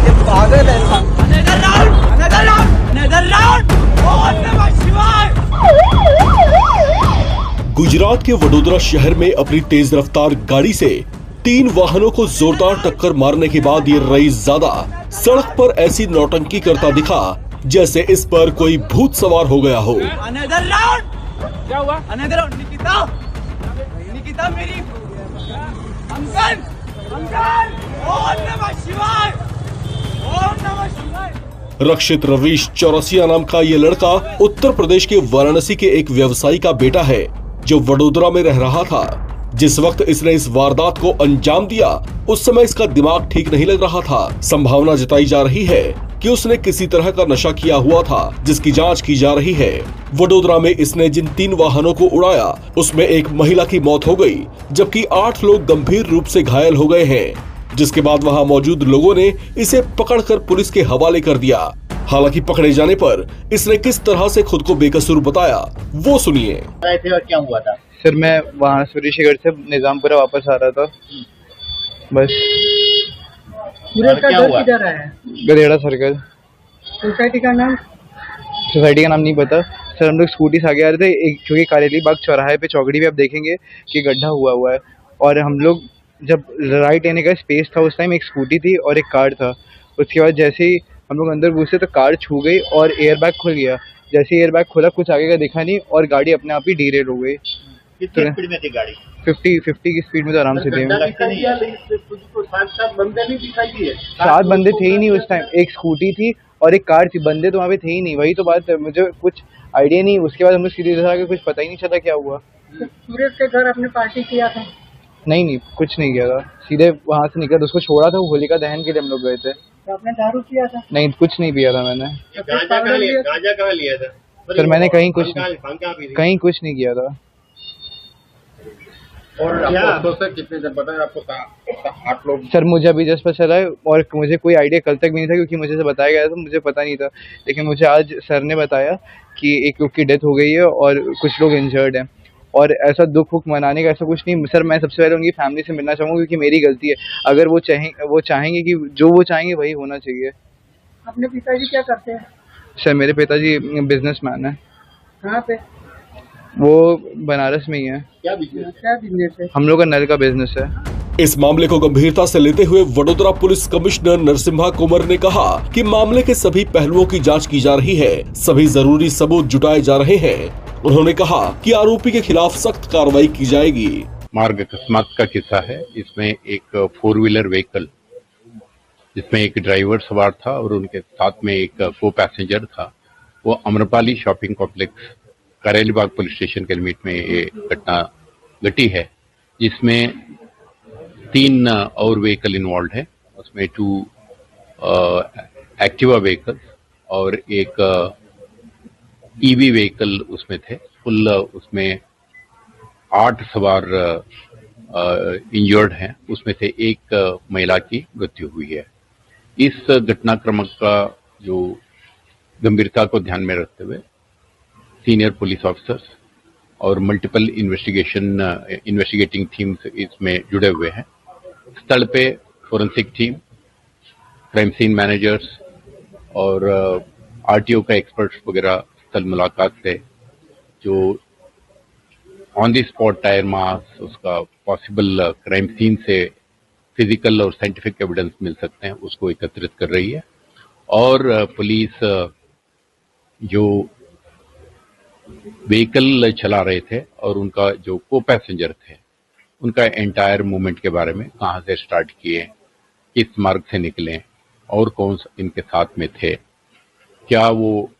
ये पागल है। Another round, another round, another round. Om Namah Shivaya. Gujarat के वडोदरा शहर में अपनी तेज रफ्तार गाड़ी से 3 वाहनों को जोरदार टक्कर मारने के बाद ये रईसजादा सड़क पर ऐसी नौटंकी करता दिखा जैसे इस पर कोई भूत सवार हो गया हो। Another round. क्या हुआ? Another round. निकिता, निकिता मेरी अंकल, अंकल. ओम नमः शिवाय. ओम नमः शिवाय. रक्षित रवीश चौरसिया नाम का ये लड़का उत्तर प्रदेश के वाराणसी के एक व्यवसायी का बेटा है जो वडोदरा में रह रहा था। जिस वक्त इसने इस वारदात को अंजाम दिया उस समय इसका दिमाग ठीक नहीं लग रहा था। संभावना जताई जा रही है कि उसने किसी तरह का नशा किया हुआ था जिसकी जांच की जा रही है। वडोदरा में इसने जिन 3 वाहनों को उड़ाया उसमें एक महिला की मौत हो गई जबकि 8 लोग गंभीर रूप से घायल हो गए हैं, जिसके बाद वहां मौजूद लोगों ने इसे पकड़कर पुलिस के हवाले कर दिया। हालांकि पकड़े जाने पर इसने किस तरह से खुद को बेकसूर बताया वो सुनिए। और क्या हुआ था? सर मैं वहाँ सूर्यशेखर से निजामपुरा वापस आ रहा था, बस। क्या हुआ? गधेड़ा सर्कल। सोसाइटी का नाम? सोसाइटी का नाम नहीं पता सर। हम लोग स्कूटी से आगे आ रहे थे, एक क्योंकि कारेली बाग चौराहे पे चौकड़ी भी आप देखेंगे कि गड्ढा हुआ है, और हम लोग जब राइट लेने का स्पेस था उस टाइम एक स्कूटी थी और एक कार था। उसके बाद जैसे ही हम लोग अंदर घुसे तो कार छू गई और एयरबैग खुल गया। जैसे एयरबैग खुला कुछ आगे का दिखा नहीं और गाड़ी अपने आप ही डीरेल हो गई। कितनी स्पीड में थी गाड़ी? 50 की स्पीड में तो आराम से थी। बंदे नहीं दिखाई दिए? 7 बंदे थे ही नहीं उस टाइम, एक स्कूटी थी और एक कार थी, बंदे तो वहाँ पे थे ही नहीं। वही तो बात है, मुझे कुछ आइडिया नहीं। उसके बाद हम लोग सीधे इधर आके कुछ पता ही नहीं चला क्या हुआ। सूरज के घर आपने पार्टी किया था? नहीं कुछ नहीं किया था, सीधे वहाँ से निकला। उसको छोड़ा था, होलिका दहन के लिए हम लोग गए थे। तो आपने दारू किया था? नहीं कुछ नहीं पिया था मैंने। गांजा कहाँ लिया था? सर मैंने कहीं कुछ नहीं किया था। और आपको से कितने जन बताया आपको? 8 लोग। सर मुझे अभी जस्ट पता चला है और मुझे कोई आइडिया कल तक भी नहीं था क्योंकि मुझे से बताया गया था, मुझे पता नहीं था। लेकिन मुझे आज सर ने बताया कि एक लोग की डेथ हो गई है और कुछ लोग इंजर्ड हैं। और ऐसा दुख वुख मनाने का ऐसा कुछ नहीं सर। मैं सबसे पहले उनकी फैमिली से मिलना चाहूँगा क्योंकि मेरी गलती है। अगर वो चाहेंगे कि जो वो चाहेंगे वही होना चाहिए। अपने पिताजी क्या करते हैं? सर मेरे पिताजी बिजनेसमैन है। कहाँ पे? वो बनारस में ही है। क्या बिजनेस है? हम लोग का नल का बिजनेस है। इस मामले को गंभीरता से लेते हुए वडोदरा पुलिस कमिश्नर नरसिम्हा कुमार ने कहा कि मामले के सभी पहलुओं की जांच की जा रही है, सभी जरूरी सबूत जुटाए जा रहे हैं। उन्होंने कहा कि आरोपी के खिलाफ सख्त कार्रवाई की जाएगी। मार्ग अकस्मात का किस्सा है। इसमें एक 4 व्हीलर व्हीकल जिसमें एक ड्राइवर सवार था और उनके साथ में एक को पैसेंजर था, वो अम्रपाली शॉपिंग कॉम्प्लेक्स करेली बाग पुलिस स्टेशन के लिमिट में ये घटना घटी है, जिसमें 3 और व्हीकल इन्वॉल्व है। उसमें 2 एक्टिवा व्हीकल और एक ईवी व्हीकल उसमें थे। कुल उसमें 8 सवार इंजर्ड हैं, उसमें से एक महिला की मृत्यु हुई है। इस घटनाक्रम का जो गंभीरता को ध्यान में रखते हुए सीनियर पुलिस ऑफिसर्स और मल्टीपल इन्वेस्टिगेटिंग टीम्स इसमें जुड़े हुए हैं। स्थल पे forensic team, crime scene managers और आरटीओ का एक्सपर्ट्स वगैरह स्थल मुलाकात से जो on the spot tyre marks, उसका पॉसिबल क्राइम सीन से फिजिकल और साइंटिफिक एविडेंस मिल सकते हैं, उसको एकत्रित कर रही है। और पुलिस जो व्हीकल चला रहे थे और उनका जो को पैसेंजर थे, उनका एंटायर मूवमेंट के बारे में, कहाँ से स्टार्ट किए, किस मार्ग से निकले और कौन इनके साथ में थे, क्या वो